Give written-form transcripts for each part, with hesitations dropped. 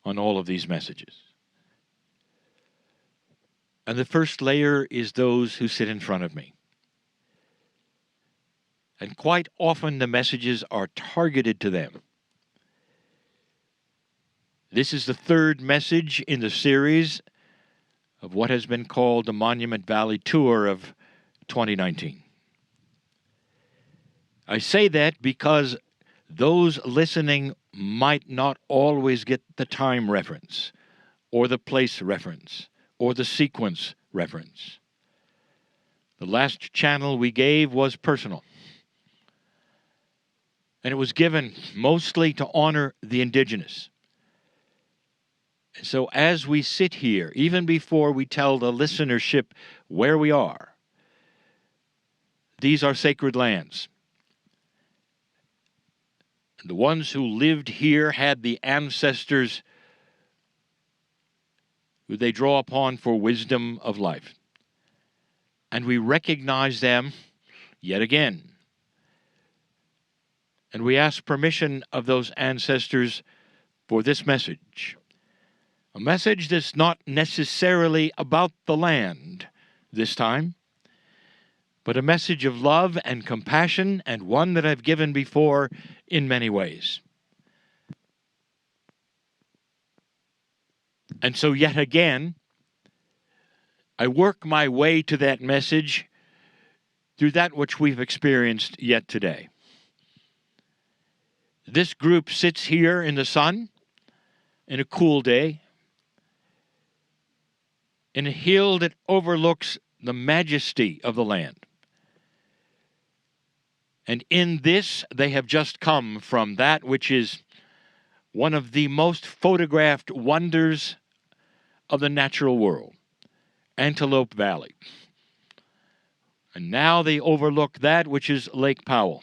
on all of these messages. And the first layer is those who sit in front of me. And quite often the messages are targeted to them. This is the third message in the series of what has been called the Monument Valley Tour of 2019. I say that because those listening might not always get the time reference, or the place reference, or the sequence reference. The last channel we gave was personal. And it was given mostly to honor the indigenous. And so as we sit here, even before we tell the listenership where we are, these are sacred lands. The ones who lived here had the ancestors who they draw upon for wisdom of life. And we recognize them yet again. And we ask permission of those ancestors for this message. A message that's not necessarily about the land this time, but a message of love and compassion, and one that I've given before in many ways. And so yet again, I work my way to that message through that which we've experienced yet today. This group sits here in the sun in a cool day in a hill that overlooks the majesty of the land. And in this, they have just come from that which is one of the most photographed wonders of the natural world, Antelope Valley. And now they overlook that which is Lake Powell.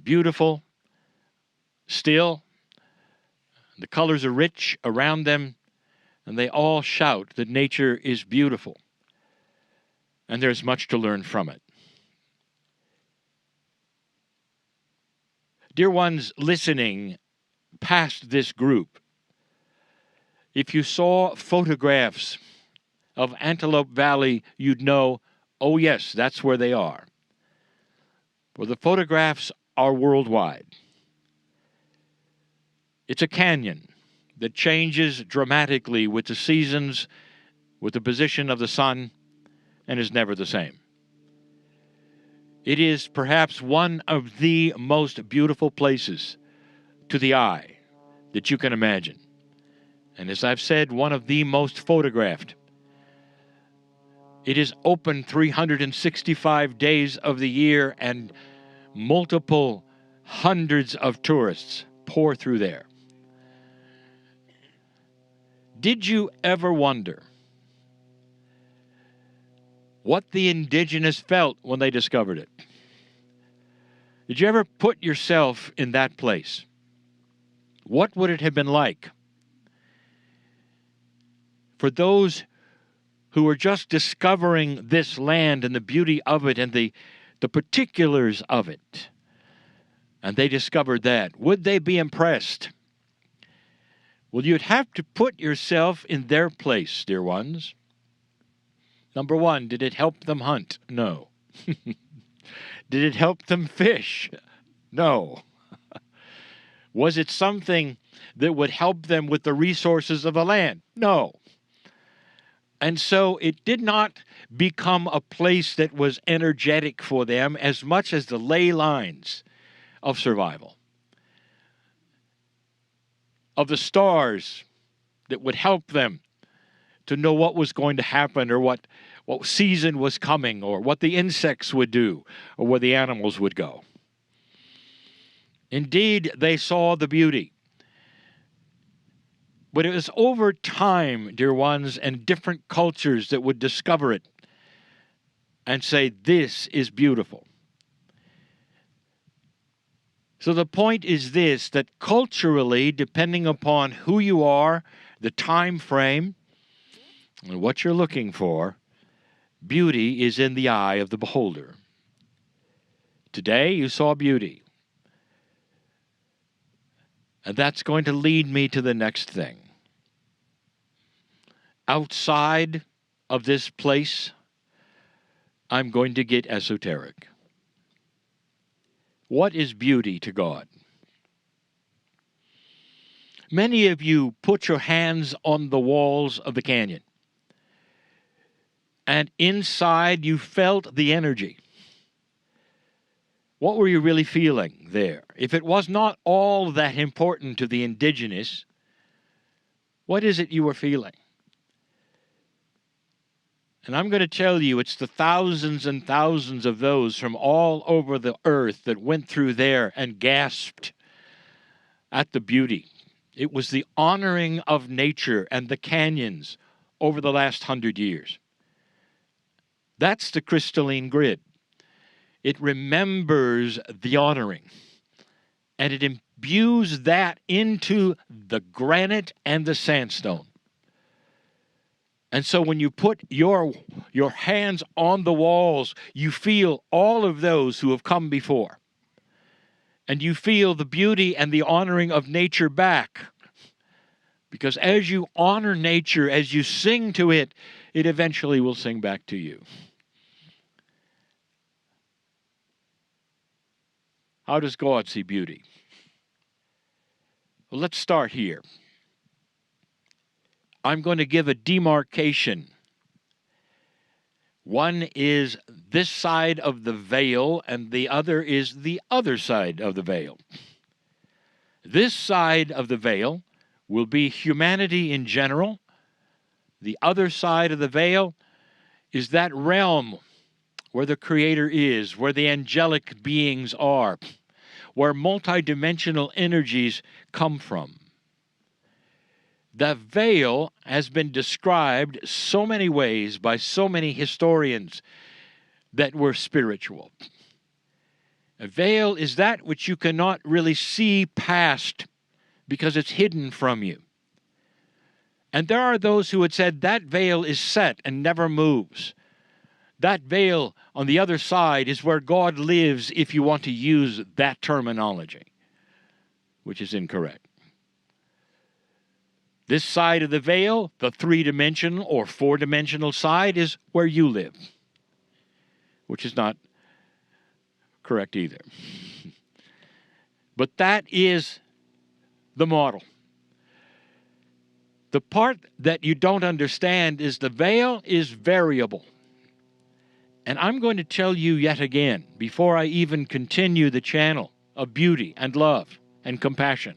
Beautiful, still, the colors are rich around them, and they all shout that nature is beautiful. And there's much to learn from it. Dear ones listening past this group, if you saw photographs of Antelope Valley, you'd know, oh yes, that's where they are. Well, the photographs are worldwide. It's a canyon that changes dramatically with the seasons, with the position of the sun, and is never the same. It is perhaps one of the most beautiful places to the eye that you can imagine. And as I've said, one of the most photographed. It is open 365 days of the year, and multiple hundreds of tourists pour through there. Did you ever wonder what the indigenous felt when they discovered it? Did you ever put yourself in that place? What would it have been like for those who were just discovering this land and the beauty of it and the particulars of it, and they discovered that? Would they be impressed? Well, you'd have to put yourself in their place, dear ones. Number one, did it help them hunt? No. Did it help them fish? No. Was it something that would help them with the resources of the land? No. And so it did not become a place that was energetic for them as much as the ley lines of survival, of the stars that would help them to know what was going to happen, or what season was coming, or what the insects would do, or where the animals would go. Indeed, they saw the beauty. But it was over time, dear ones, and different cultures that would discover it and say, this is beautiful. So the point is this, that culturally, depending upon who you are, the time frame, and what you're looking for, beauty is in the eye of the beholder. Today, you saw beauty. And that's going to lead me to the next thing. Outside of this place, I'm going to get esoteric. What is beauty to God? Many of you put your hands on the walls of the canyon, and inside you felt the energy. What were you really feeling there? If it was not all that important to the indigenous, what is it you were feeling? And I'm going to tell you, it's the thousands and thousands of those from all over the earth that went through there and gasped at the beauty. It was the honoring of nature and the canyons over the last 100 years. That's the crystalline grid. It remembers the honoring, and it imbues that into the granite and the sandstone. And so when you put your hands on the walls, you feel all of those who have come before. And you feel the beauty and the honoring of nature back. Because as you honor nature, as you sing to it, it eventually will sing back to you. How does God see beauty? Well, let's start here. I'm going to give a demarcation. One is this side of the veil, and the other is the other side of the veil. This side of the veil will be humanity in general. The other side of the veil is that realm where the Creator is, where the angelic beings are, where multidimensional energies come from. The veil has been described so many ways by so many historians that were spiritual. A veil is that which you cannot really see past because it's hidden from you. And there are those who had said that veil is set and never moves. That veil on the other side is where God lives, if you want to use that terminology, which is incorrect. This side of the veil, the three-dimensional or four-dimensional side, is where you live, which is not correct either. But that is the model. The part that you don't understand is the veil is variable. And I'm going to tell you yet again, before I even continue the channel of beauty and love and compassion,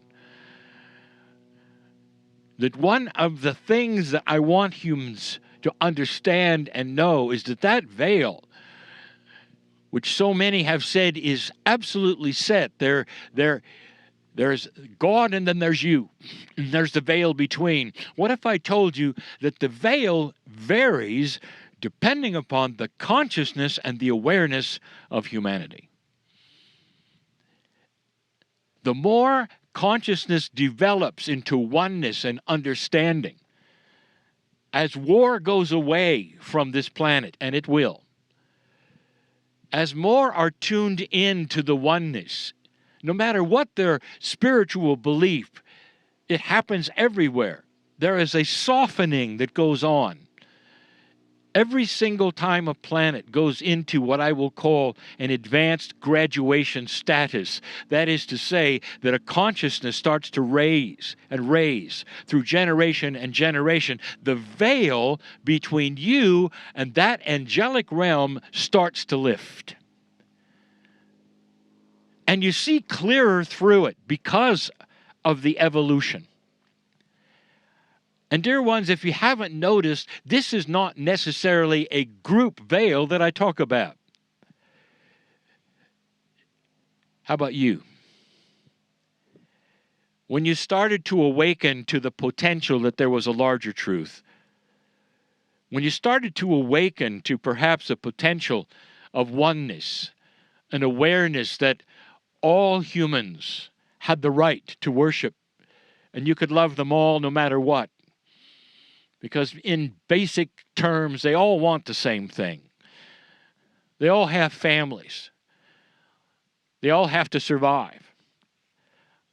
that one of the things that I want humans to understand and know is that that veil, which so many have said is absolutely set, there's God and then there's you, and there's the veil between. What if I told you that the veil varies depending upon the consciousness and the awareness of humanity? The more consciousness develops into oneness and understanding, as war goes away from this planet, and it will, as more are tuned in to the oneness, no matter what their spiritual belief, it happens everywhere. There is a softening that goes on. Every single time a planet goes into what I will call an advanced graduation status, that is to say that a consciousness starts to raise and raise through generation and generation, the veil between you and that angelic realm starts to lift. And you see clearer through it because of the evolution. And dear ones, if you haven't noticed, this is not necessarily a group veil that I talk about. How about you? When you started to awaken to the potential that there was a larger truth, when you started to awaken to perhaps a potential of oneness, an awareness that all humans had the right to worship, and you could love them all no matter what, because in basic terms, they all want the same thing. They all have families. They all have to survive.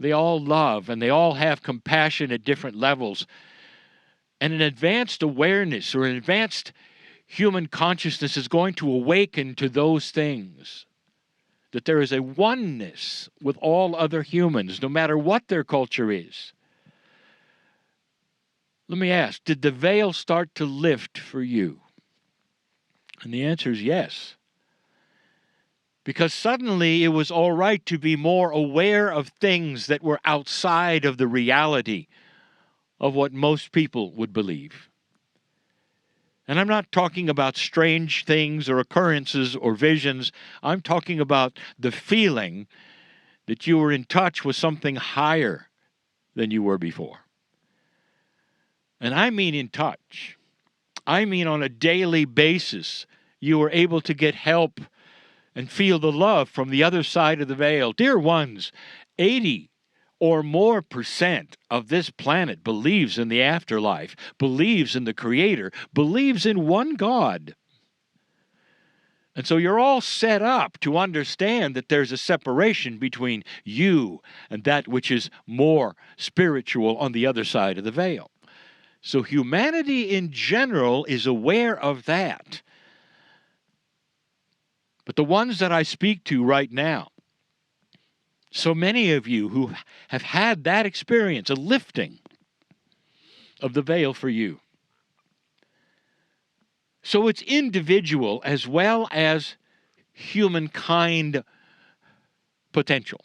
They all love, and they all have compassion at different levels. And an advanced awareness or an advanced human consciousness is going to awaken to those things. That there is a oneness with all other humans, no matter what their culture is. Let me ask, did the veil start to lift for you? And the answer is yes. Because suddenly it was all right to be more aware of things that were outside of the reality of what most people would believe. And I'm not talking about strange things or occurrences or visions. I'm talking about the feeling that you were in touch with something higher than you were before. And I mean in touch. I mean on a daily basis, you were able to get help and feel the love from the other side of the veil. Dear ones, 80 or more % of this planet believes in the afterlife, believes in the Creator, believes in one God. And so you're all set up to understand that there's a separation between you and that which is more spiritual on the other side of the veil. So humanity in general is aware of that. But the ones that I speak to right now, so many of you who have had that experience, a lifting of the veil for you. So it's individual as well as humankind potential.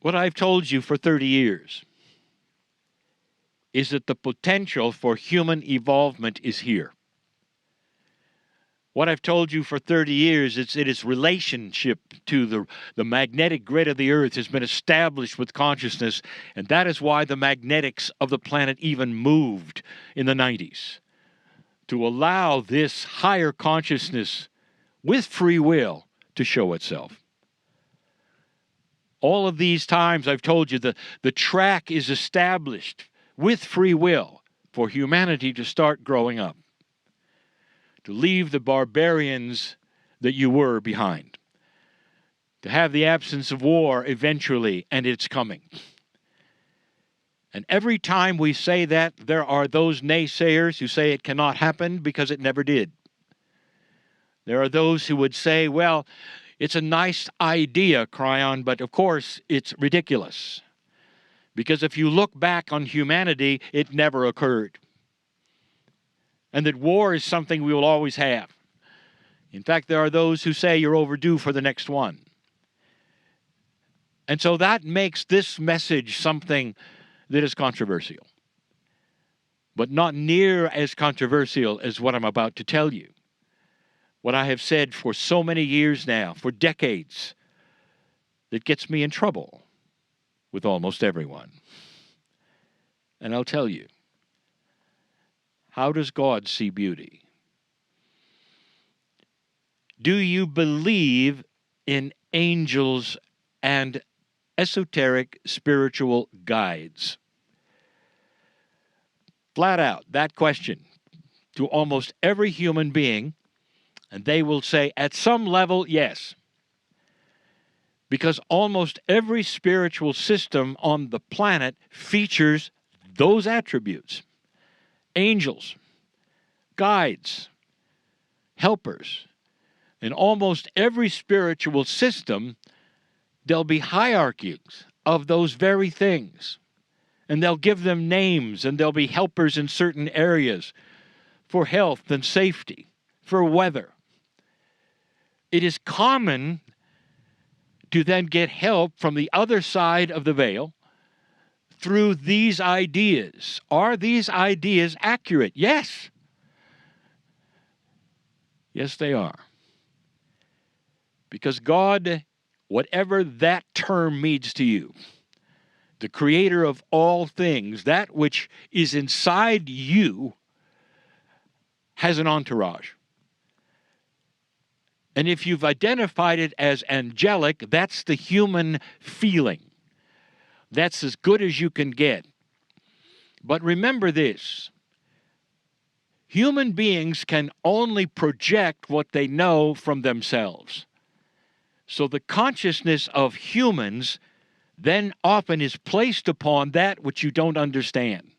What I've told you for 30 years is that the potential for human evolvement is here. What I've told you for 30 years is that its relationship to the magnetic grid of the earth has been established with consciousness, and that is why the magnetics of the planet even moved in the 90s, to allow this higher consciousness with free will to show itself. All of these times I've told you the track is established with free will for humanity to start growing up, to leave the barbarians that you were behind, to have the absence of war eventually, and it's coming. And every time we say that, there are those naysayers who say it cannot happen because it never did. There are those who would say, well, it's a nice idea, Kryon, but of course it's ridiculous. Because if you look back on humanity, it never occurred. And that war is something we will always have. In fact, there are those who say you're overdue for the next one. And so that makes this message something that is controversial. But not near as controversial as what I'm about to tell you. What I have said for so many years now, for decades, that gets me in trouble with almost everyone. And I'll tell you. How does God see beauty? Do you believe in angels and esoteric spiritual guides? Flat out, that question to almost every human being, and they will say, at some level, yes. Because almost every spiritual system on the planet features those attributes. Angels, guides, helpers. In almost every spiritual system, there'll be hierarchies of those very things. And they'll give them names, and there'll be helpers in certain areas for health and safety, for weather. It is common to then get help from the other side of the veil through these ideas. Are these ideas accurate? Yes. Yes, they are. Because God, whatever that term means to you, the creator of all things, that which is inside you, has an entourage. And if you've identified it as angelic, that's the human feeling. That's as good as you can get. But remember this. Human beings can only project what they know from themselves. So the consciousness of humans then often is placed upon that which you don't understand.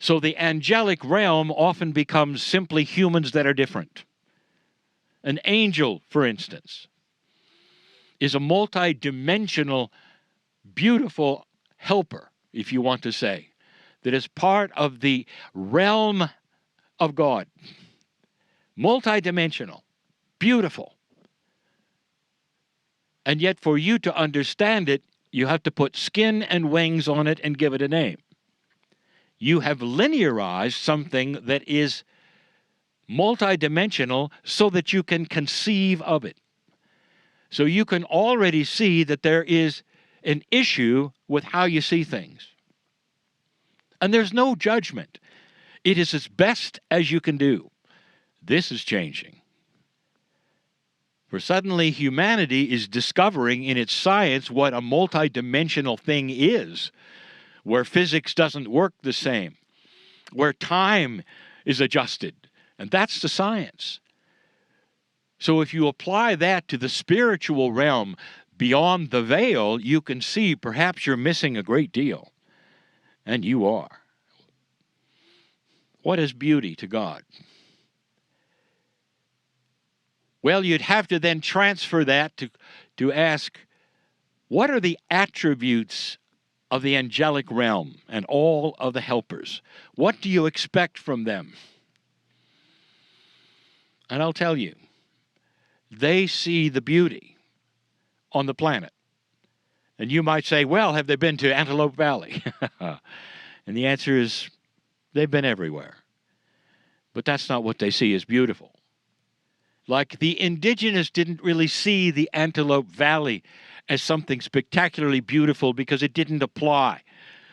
So the angelic realm often becomes simply humans that are different. An angel, for instance, is a multidimensional, beautiful helper, if you want to say, that is part of the realm of God. Multidimensional, beautiful. And yet for you to understand it, you have to put skin and wings on it and give it a name. You have linearized something that is multidimensional so that you can conceive of it. So you can already see that there is an issue with how you see things. And there's no judgment. It is as best as you can do. This is changing. For suddenly humanity is discovering in its science what a multidimensional thing is, where physics doesn't work the same, where time is adjusted. And that's the science. So if you apply that to the spiritual realm beyond the veil, you can see perhaps you're missing a great deal. And you are. What is beauty to God? Well, you'd have to then transfer that to ask, what are the attributes of the angelic realm and all of the helpers? What do you expect from them? And I'll tell you, they see the beauty on the planet. And you might say, well, have they been to Antelope Valley? And the answer is, they've been everywhere. But that's not what they see as beautiful. Like the indigenous didn't really see the Antelope Valley as something spectacularly beautiful because it didn't apply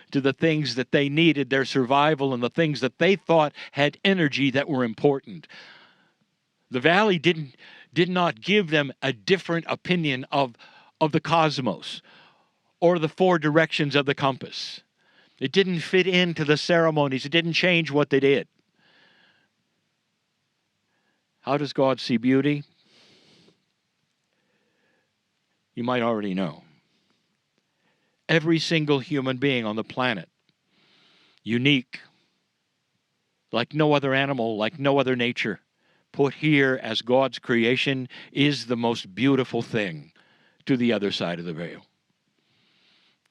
to the things that they needed, their survival, and the things that they thought had energy that were important. The valley did not give them a different opinion of the cosmos or the four directions of the compass. It didn't fit into the ceremonies. It didn't change what they did. How does God see beauty? You might already know. Every single human being on the planet, unique, like no other animal, like no other nature, put here as God's creation, is the most beautiful thing to the other side of the veil.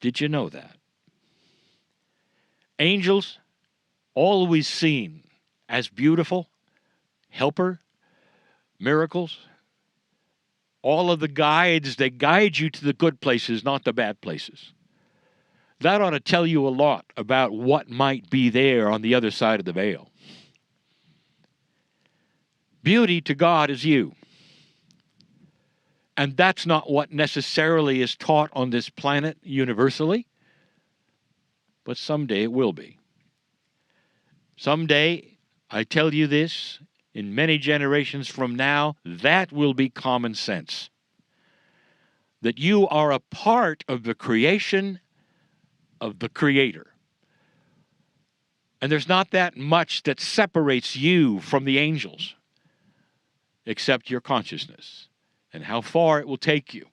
Did you know that? Angels, always seen as beautiful, helper, miracles, all of the guides, they guide you to the good places, not the bad places. That ought to tell you a lot about what might be there on the other side of the veil. Beauty to God is you. And that's not what necessarily is taught on this planet universally, but someday it will be. Someday, I tell you this, in many generations from now, that will be common sense. That you are a part of the creation of the Creator. And there's not that much that separates you from the angels, except your consciousness and how far it will take you.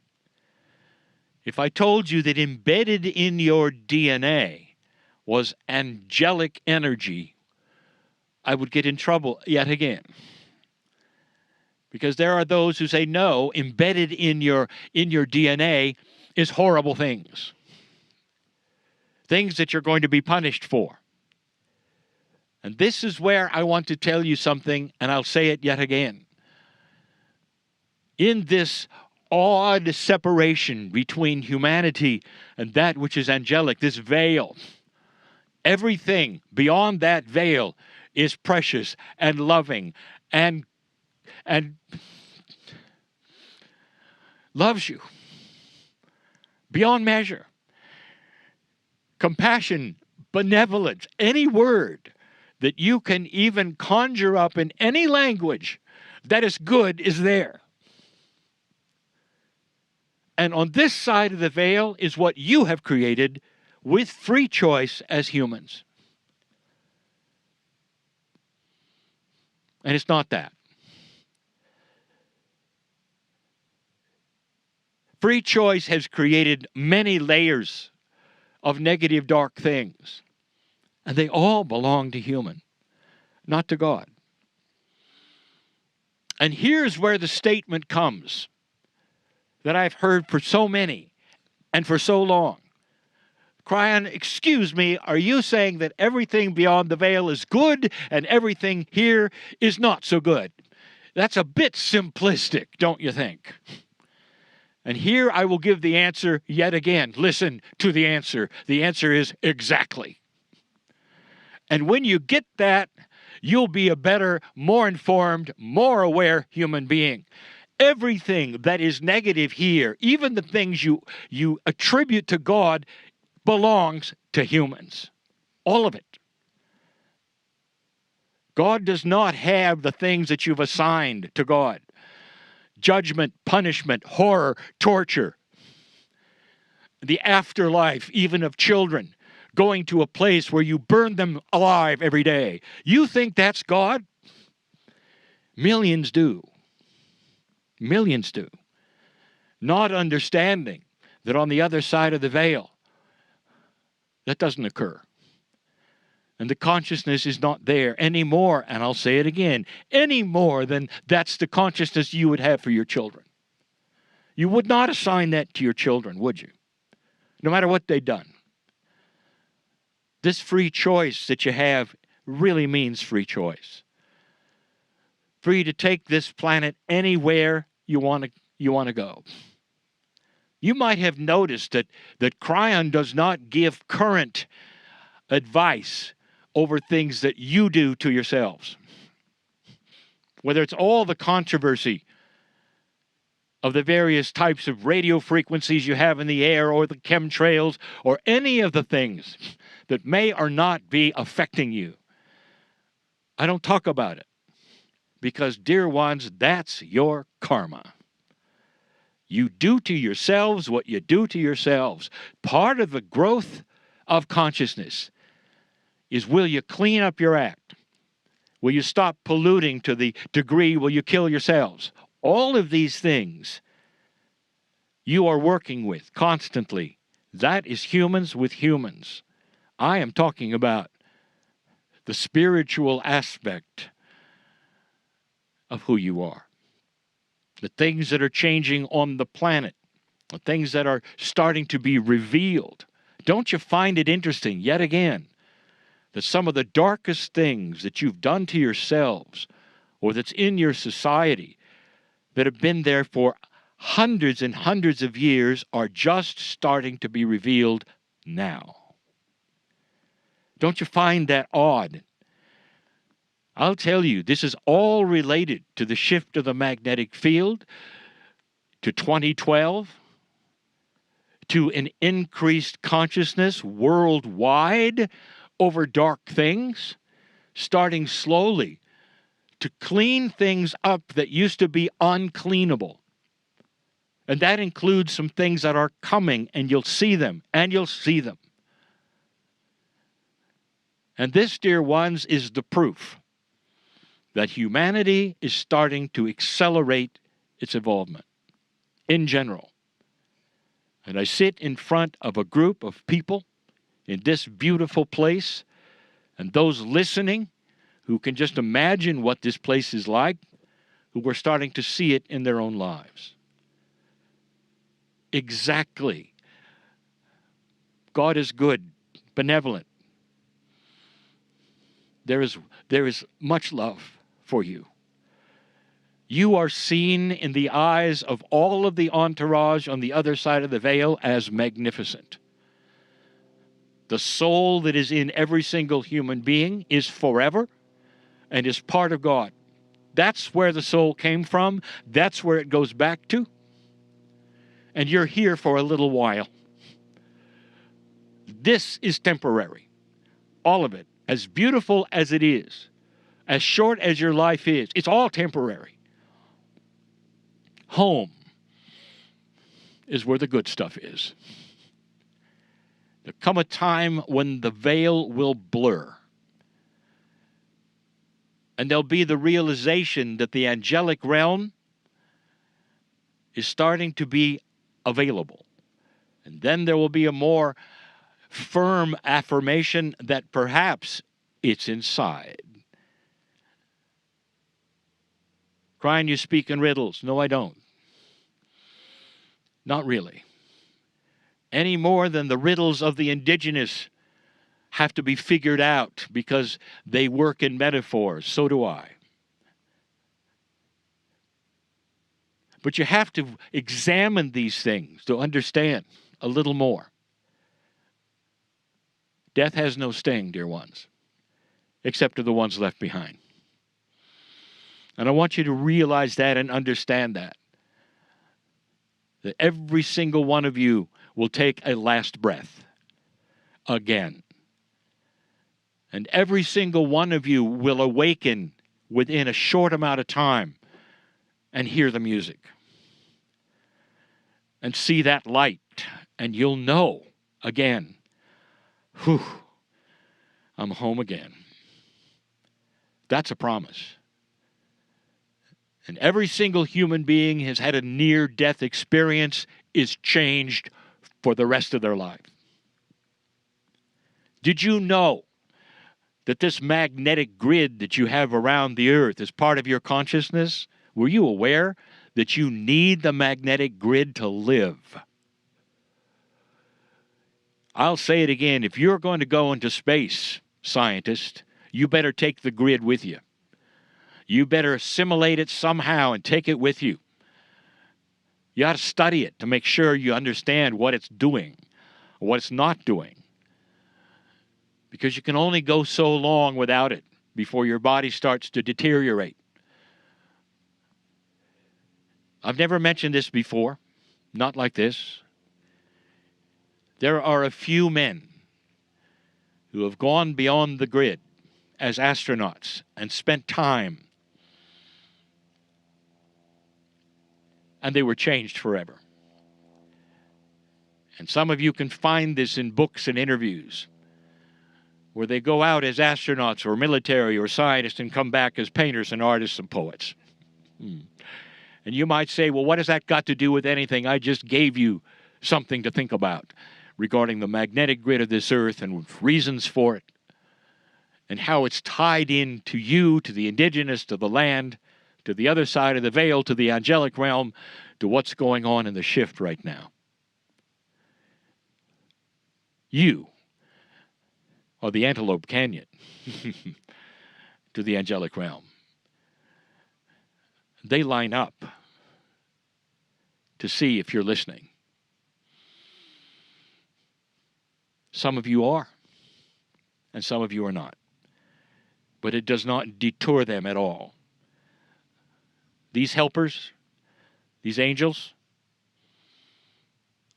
If I told you that embedded in your DNA was angelic energy, I would get in trouble yet again. Because there are those who say, no, embedded in your DNA is horrible things. Things that you're going to be punished for. And this is where I want to tell you something, and I'll say it yet again. In this odd separation between humanity and that which is angelic, this veil, everything beyond that veil is precious and loving and loves you beyond measure. Compassion, benevolence, any word that you can even conjure up in any language that is good is there. And on this side of the veil is what you have created with free choice as humans. And it's not that. Free choice has created many layers of negative, dark things. And they all belong to human, not to God. And here's where the statement comes that I've heard for so many and for so long. Kryon, excuse me, are you saying that everything beyond the veil is good and everything here is not so good? That's a bit simplistic, don't you think? And here I will give the answer yet again. Listen to the answer. The answer is exactly. And when you get that, you'll be a better, more informed, more aware human being. Everything that is negative here, even the things you attribute to God, belongs to humans. All of it. God does not have the things that you've assigned to God. Judgment, punishment, horror, torture, the afterlife, even of children, going to a place where you burn them alive every day. You think that's God? Millions do. Millions do. Not understanding that on the other side of the veil, that doesn't occur. And the consciousness is not there anymore, and I'll say it again, any more than that's the consciousness you would have for your children. You would not assign that to your children, would you? No matter what they've done. This free choice that you have really means free choice. Free to take this planet anywhere you want to go. You might have noticed that Kryon does not give current advice over things that you do to yourselves. Whether it's all the controversy of the various types of radio frequencies you have in the air, or the chemtrails, or any of the things that may or not be affecting you. I don't talk about it because, dear ones, that's your karma. You do to yourselves what you do to yourselves. Part of the growth of consciousness is, will you clean up your act? Will you stop polluting to the degree will you kill yourselves? All of these things you are working with constantly. That is humans with humans. I am talking about the spiritual aspect of who you are. The things that are changing on the planet. The things that are starting to be revealed. Don't you find it interesting, yet again, that some of the darkest things that you've done to yourselves, or that's in your society, that have been there for hundreds and hundreds of years, are just starting to be revealed now? Don't you find that odd? I'll tell you, this is all related to the shift of the magnetic field, to 2012, to an increased consciousness worldwide over dark things, starting slowly to clean things up that used to be uncleanable. And that includes some things that are coming, and you'll see them, and you'll see them. And this, dear ones, is the proof that humanity is starting to accelerate its evolvement in general. And I sit in front of a group of people in this beautiful place, and those listening who can just imagine what this place is like, who are starting to see it in their own lives. Exactly. God is good, benevolent. There is much love for you. You are seen in the eyes of all of the entourage on the other side of the veil as magnificent. The soul that is in every single human being is forever and is part of God. That's where the soul came from. That's where it goes back to. And you're here for a little while. This is temporary. All of it. As beautiful as it is. As short as your life is. It's all temporary. Home is where the good stuff is. There'll come a time when the veil will blur. And there'll be the realization that the angelic realm is starting to be available. And then there will be a more firm affirmation that perhaps it's inside. Kryon, you speak in riddles. No, I don't. Not really. Any more than the riddles of the indigenous have to be figured out because they work in metaphors. So do I. But you have to examine these things to understand a little more. Death has no sting, dear ones, except to the ones left behind. And I want you to realize that and understand that every single one of you will take a last breath again. And every single one of you will awaken within a short amount of time and hear the music and see that light, and you'll know again, whew, I'm home again. That's a promise. And every single human being has had a near-death experience is changed for the rest of their life. Did you know that this magnetic grid that you have around the earth is part of your consciousness? Were you aware that you need the magnetic grid to live? I'll say it again. If you're going to go into space, scientist, you better take the grid with you. You better assimilate it somehow and take it with you. You ought to study it to make sure you understand what it's doing, what it's not doing. Because you can only go so long without it before your body starts to deteriorate. I've never mentioned this before, not like this. There are a few men who have gone beyond the grid as astronauts and spent time, and they were changed forever. And some of you can find this in books and interviews, where they go out as astronauts or military or scientists and come back as painters and artists and poets. And you might say, well, what has that got to do with anything? I just gave you something to think about regarding the magnetic grid of this earth and reasons for it and how it's tied in to you, to the indigenous, to the land, to the other side of the veil, to the angelic realm, to what's going on in the shift right now. You or the Antelope Canyon to the angelic realm. They line up to see if you're listening. Some of you are, and some of you are not. But it does not detour them at all. These helpers, these angels,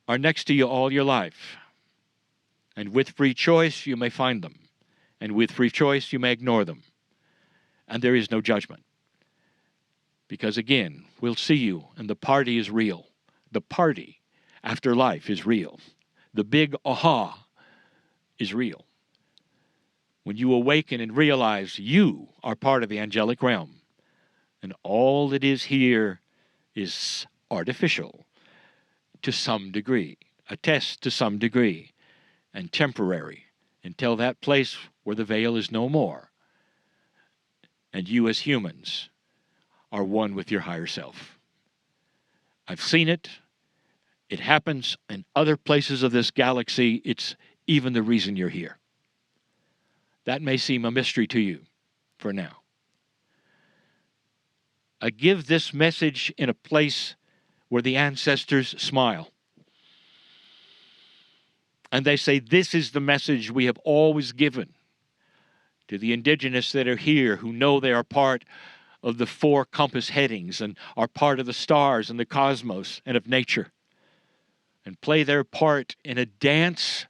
are next to you all your life. And with free choice, you may find them. And with free choice, you may ignore them. And there is no judgment. Because again, we'll see you, and the party is real. The party after life is real. The big aha is real. When you awaken and realize you are part of the angelic realm, and all that is here is artificial to some degree, a test to some degree, and temporary until that place where the veil is no more. And you as humans are one with your higher self. I've seen it. It happens in other places of this galaxy. It's even the reason you're here. That may seem a mystery to you for now. I give this message in a place where the ancestors smile. And they say, this is the message we have always given to the indigenous that are here, who know they are part of the 4 compass headings and are part of the stars and the cosmos and of nature, and play their part in a dance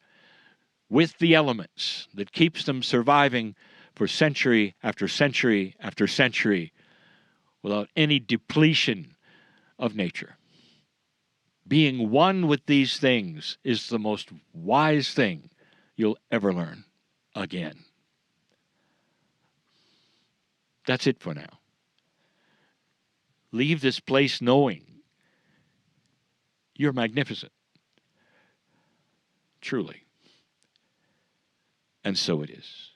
with the elements that keeps them surviving for century after century after century without any depletion of nature. Being one with these things is the most wise thing you'll ever learn again. That's it for now. Leave this place knowing You're magnificent. Truly. And so it is.